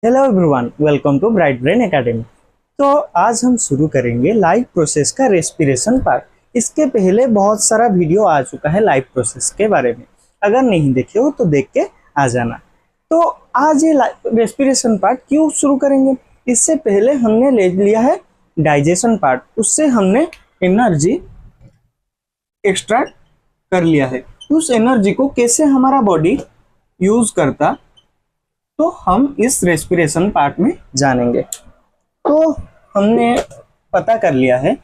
Hello everyone, welcome to bright brain academy. तो आज हम शुरू करेंगे लाइव प्रोसेस का रेस्पिरेशन पार्ट। इसके पहले बहुत सारा वीडियो आ चुका है लाइव प्रोसेस के बारे में। अगर नहीं देखे हो तो देख के आ जाना। तो आज ये रेस्पिरेशन पार्ट क्यों शुरू करेंगे, इससे पहले हमने ले लिया है डाइजेशन पार्ट। उससे हमने एनर्जी एक्सट्रैक्ट कर लिया है। उस एनर्जी को कैसे हमारा बॉडी यूज करता, तो हम इस रेस्पिरेशन पार्ट में जानेंगे। तो हमने पता कर लिया है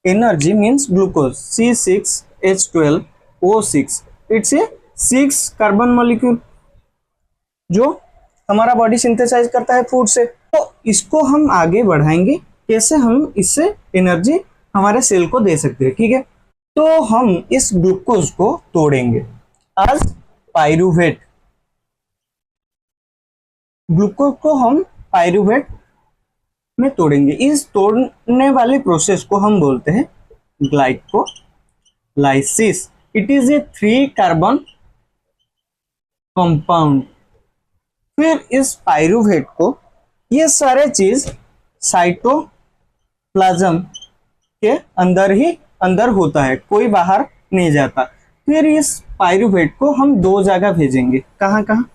energy means glucose C6H12O6। It's a 6 carbon molecule जो हमारा बॉडी सिंथेसाइज करता है फूड से। तो इसको हम आगे बढ़ाएंगे, कैसे हम इससे एनर्जी हमारे सेल को दे सकते हैं। ठीक है, तो हम इस ग्लूकोज को तोड़ेंगे आज पाइरूवेट। ग्लूकोज को हम पाइरूवेट में तोड़ेंगे। इस तोड़ने वाले प्रोसेस को हम बोलते हैं glycolysis. It is a 3 carbon compound. फिर इस पाइरूवेट को, ये सारे चीज साइटोप्लाज्म के अंदर ही अंदर होता है, कोई बाहर नहीं जाता। फिर इस पाइरूवेट को हम 2 जगह भेजेंगे। कहाँ कहाँ?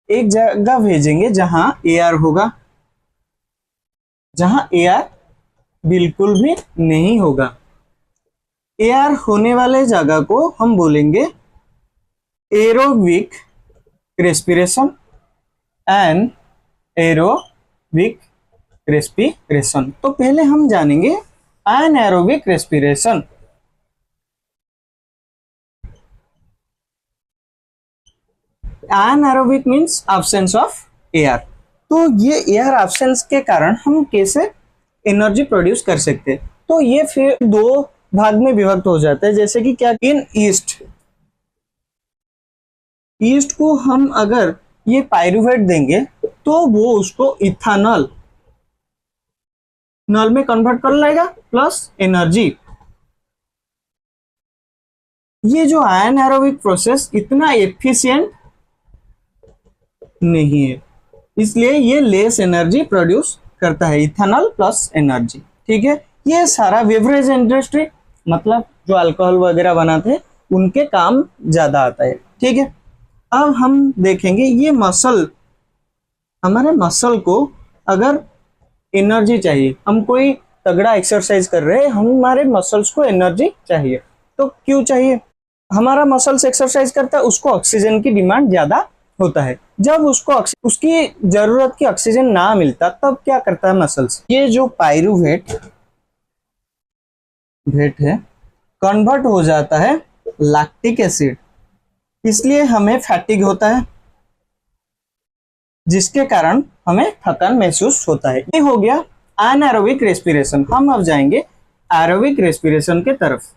एक जगह भेजेंगे जहां एयर होगा, जहां एयर बिल्कुल भी नहीं होगा। एयर होने वाले जगह को हम बोलेंगे aerobic respiration and aerobic respiration. तो पहले हम जानेंगे anaerobic respiration. Anaerobic means absence of air. तो ये एयर absence के कारण हम कैसे एनर्जी प्रोड्यूस कर सकते हैं। तो ये फिर 2 भाग में विभक्त हो जाता है। जैसे कि क्या, इन ईस्ट को हम अगर ये पाइरूवेट देंगे तो वो उसको इथानॉल नॉल में कन्वर्ट कर लेगा प्लस एनर्जी। ये जो एनाएरोबिक प्रोसेस इतना एफिशिएंट नहीं है, इसलिए ये लेस एनर्जी प्रोड्यूस करता है, इथानॉल प्लस एनर्जी। ठीक है, ये सारा बेवरेज इंडस्ट्री, मतलब जो अल्कोहल वगैरह बनाते हैं उनके काम ज्यादा आता है। ठीक है, अब हम देखेंगे ये मसल, हमारे मसल को अगर एनर्जी चाहिए, हम कोई तगड़ा एक्सरसाइज कर रहे हैं, हमारे मसल्स को एनर्जी चाहिए। तो क्यों चाहिए? हमारा मसल्स एक्सरसाइज करता है, उसको ऑक्सीजन की डिमांड ज्यादा होता है। जब उसको उसकी जरूरत की ऑक्सीजन ना मिलता, तब क्या करता है मसल्स, ये जो पाइरूवेट है कन्वर्ट हो जाता है लैक्टिक एसिड। इसलिए हमें फैटिग होता है, जिसके कारण हमें थकान महसूस होता है। ये हो गया एनाएरोबिक रेस्पिरेशन। हम अब जाएंगे एरोबिक रेस्पिरेशन के तरफ।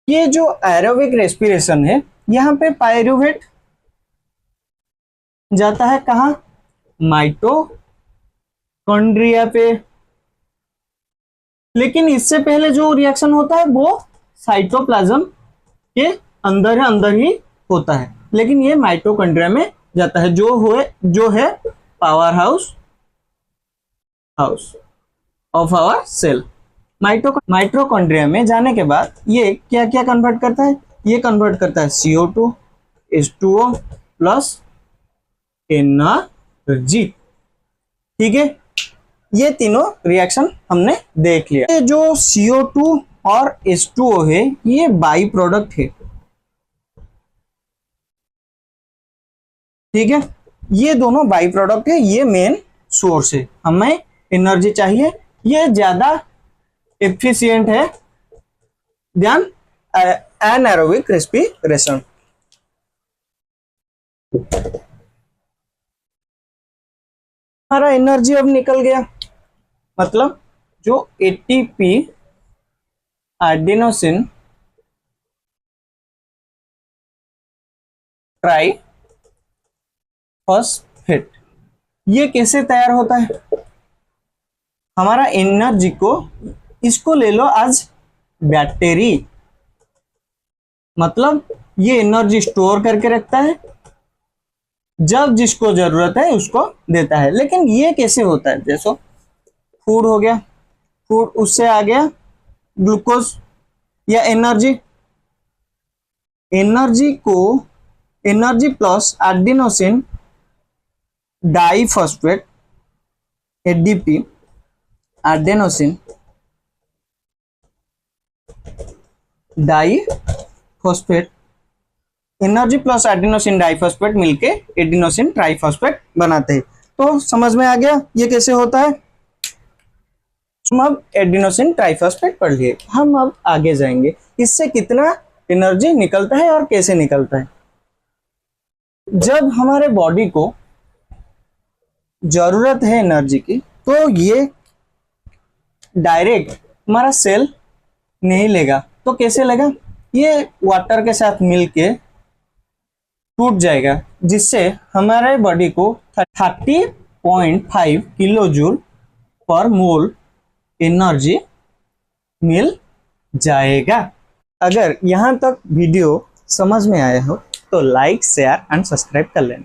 ये जो एरोबिक रेस्पिरेशन है, यहाँ पे पाइरूवेट जाता है कहाँ? माइटोकॉन्ड्रिया पे। लेकिन इससे पहले जो रिएक्शन होता है वो साइटोप्लाज्म के अंदर ही होता है, लेकिन ये माइटोकॉन्ड्रिया में जाता है, जो है power house of our cell. Mitochondria में जाने के बाद ये क्या क्या कन्वर्ट करता है? ये कन्वर्ट करता है CO2 H2O प्लस एनर्जी। ठीक है, ये तीनों रिएक्शन हमने देख लिया। ये जो CO2 और H2O है, ये बाई प्रोडक्ट है। ठीक है, ये दोनों बाई प्रोडक्ट है, ये मेन सोर्स है। हमें एनर्जी चाहिए, ये ज्यादा एफिशिएंट है देन एनाएरोबिक रेस्पिरेशन। हमारा एनर्जी अब निकल गया, मतलब जो ATP एडेनोसिन ट्राइफॉस्फेट, ये कैसे तैयार होता है? हमारा एनर्जी को, इसको ले लो आज बैटरी, मतलब ये एनर्जी स्टोर करके रखता है, जब जिसको जरूरत है उसको देता है। लेकिन ये कैसे होता है? जैसो फूड हो गया, फूड उससे आ गया ग्लूकोज या एनर्जी, एनर्जी को energy plus adenosine diphosphate ADP, adenosine diphosphate, energy plus adenosine diphosphate मिलके एडिनोसिन ट्राइफॉस्फेट बनाते हैं। तो समझ में आ गया ये कैसे होता है। हम अब एडिनोसिन ट्राइफॉस्फेट पढ़ लिए, हम अब आगे जाएंगे इससे कितना एनर्जी निकलता है और कैसे निकलता है। जब हमारे बॉडी को जरूरत है एनर्जी की, तो ये डायरेक्ट हमारा सेल नहीं लेगा, तो कैसे लेगा? ये वाटर के साथ मिलके टूट जाएगा, जिससे हमारे बॉडी को 30.5 किलो जूल पर मोल एनर्जी मिल जाएगा। अगर यहाँ तक वीडियो समझ में आया हो तो लाइक, शेयर एंड सब्सक्राइब कर लेना।